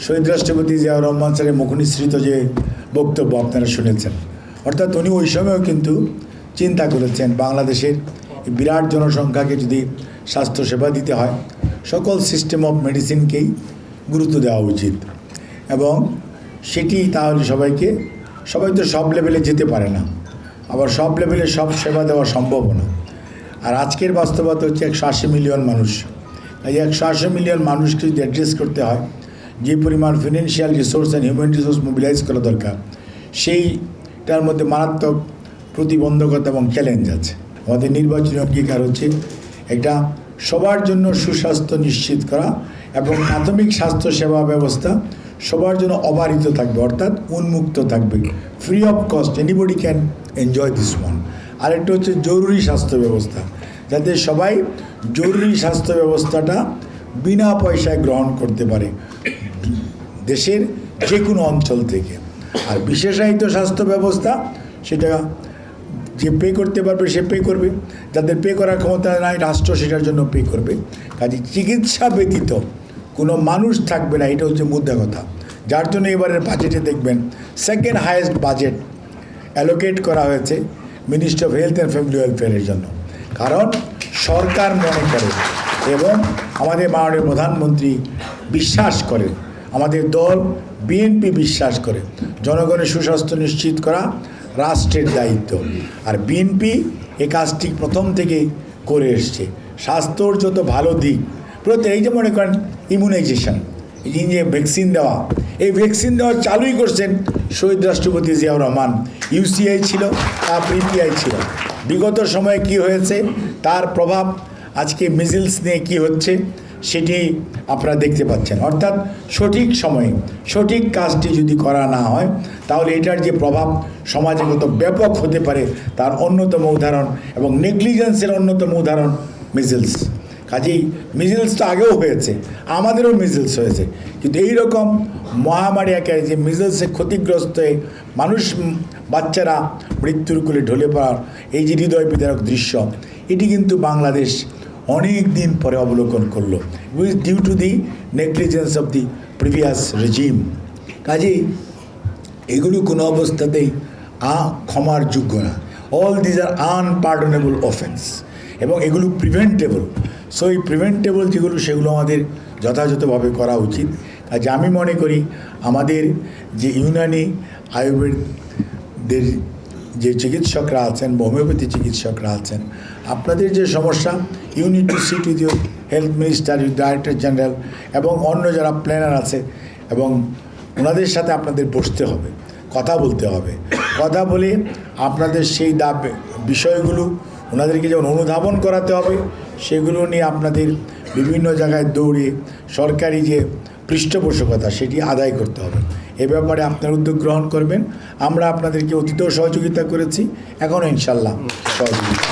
শহীদ রাষ্ট্রপতি জিয়াউর রহমান স্যারের মুখনিসৃত যে বক্তব্য আপনারা শুনেছেন, অর্থাৎ উনি ওই সময়ও কিন্তু চিন্তা করেছেন বাংলাদেশের বিরাট জনসংখ্যাকে যদি স্বাস্থ্যসেবা দিতে হয় সকল সিস্টেম অফ মেডিসিনকেই গুরুত্ব দেওয়া উচিত, এবং সেটি তাহলে সবাই তো সব লেভেলে যেতে পারে না, আবার সব লেভেলে সব সেবা দেওয়া সম্ভব না। আর আজকের বাস্তবতা হচ্ছে 180 মিলিয়ন মানুষ। এই 180 মিলিয়ন মানুষকে যদি অ্যাড্রেস করতে হয়, যে পরিমাণ financial resource and human resource mobilise করা দরকার, সেইটার মধ্যে মারাত্মক প্রতিবন্ধকতা এবং চ্যালেঞ্জ আছে। আমাদের নির্বাচনী অঙ্গীকার হচ্ছে একটা সবার জন্য সুস্বাস্থ্য নিশ্চিত করা এবং প্রাথমিক স্বাস্থ্যসেবা ব্যবস্থা সবার জন্য অবারিত থাকবে, অর্থাৎ উন্মুক্ত থাকবে, free of cost, anybody can enjoy this one. আরেকটা হচ্ছে জরুরি স্বাস্থ্য ব্যবস্থা, যাতে সবাই জরুরি স্বাস্থ্য ব্যবস্থাটা বিনা পয়সায় গ্রহণ করতে পারে দেশের যে কোনো অঞ্চল থেকে। আর বিশেষায়িত স্বাস্থ্য ব্যবস্থা সেটা যে পে করতে পারবে সে পে করবে, যাদের পে করার ক্ষমতা নাই রাষ্ট্র সেটার জন্য পে করবে। কাজে চিকিৎসা ব্যতীত কোনো মানুষ থাকবে না, এটা হচ্ছে মুদ্রা কথা। যার জন্য এবারের বাজেটে দেখবেন সেকেন্ড হাইয়েস্ট বাজেট অ্যালোকেট করা হয়েছে ministry of health and family ওয়েলফেয়ারের জন্য। কারণ সরকার মনে করে এবং আমাদের মাননীয় প্রধানমন্ত্রী বিশ্বাস করেন, আমাদের দল বিএনপি বিশ্বাস করে জনগণের সুস্বাস্থ্য নিশ্চিত করা রাষ্ট্রের দায়িত্ব। আর বিএনপি এই কাজটি প্রথম থেকেই করে এসছে। স্বাস্থ্যর যত ভালো দিক এই যে মনে করেন ইমিউনাইজেশন, এই যে ভ্যাকসিন দেওয়া, এই ভ্যাকসিন দেওয়া চালুই করছেন শহীদ রাষ্ট্রপতি জিয়াউর রহমান। ইউসিআই ছিল, পিপিআই ছিল। বিগত সময়ে কি হয়েছে তার প্রভাব আজকে মিজেলস নিয়ে কি হচ্ছে সেটি আপনারা দেখতে পাচ্ছেন। অর্থাৎ সঠিক সময়ে সঠিক কাজটি যদি করা না হয় তাহলে এটার যে প্রভাব সমাজে কত ব্যাপক হতে পারে তার অন্যতম উদাহরণ, এবং নেগলিজেন্সের অন্যতম উদাহরণ মিজেলস। কাজেই মিজেলস তো আগেও হয়েছে, আমাদেরও মিজেলস হয়েছে, কিন্তু এই রকম মহামারী আকারে যে মিজেলসে ক্ষতিগ্রস্ত হয়ে মানুষ বাচ্চারা মৃত্যুর কোলে ঢলে পড়ার এই যে হৃদয় বিদারক দৃশ্য, এটি কিন্তু বাংলাদেশ অনেক দিন পরে অবলোকন করলো, which due to the negligence of the previous regime. কাজেই এগুলো কোনো অবস্থাতেই ক্ষমার যোগ্য না। All these are unpardonable offence, এবং এগুলো প্রিভেন্টেবল। সো এই প্রিভেন্টেবল যেগুলো সেগুলো আমাদের যথাযথভাবে করা উচিত। কাজে আমি মনে করি আমাদের যে ইউনানি আয়ুর্বেদের যে চিকিৎসকরা আছেন, হোমিওপ্যাথি চিকিৎসকরা আছেন, আপনাদের যে সমস্যা you need to sit with your health minister, director general এবং অন্য যারা প্ল্যানার আছে, এবং ওনাদের সাথে আপনাদের বসতে হবে, কথা বলতে হবে। কথা বলে আপনাদের সেই বিষয়গুলো ওনাদেরকে যেমন অনুধাবন করাতে হবে, সেগুলো নিয়ে আপনাদের বিভিন্ন জায়গায় দৌড়ে সরকারি যে পৃষ্ঠপোষকতা সেটি আদায় করতে হবে। এ ব্যাপারে আপনার উদ্যোগ গ্রহণ করবেন। আমরা আপনাদেরকে অতীতেও সহযোগিতা করেছি, এখনও ইনশাল্লাহ সহযোগিতা।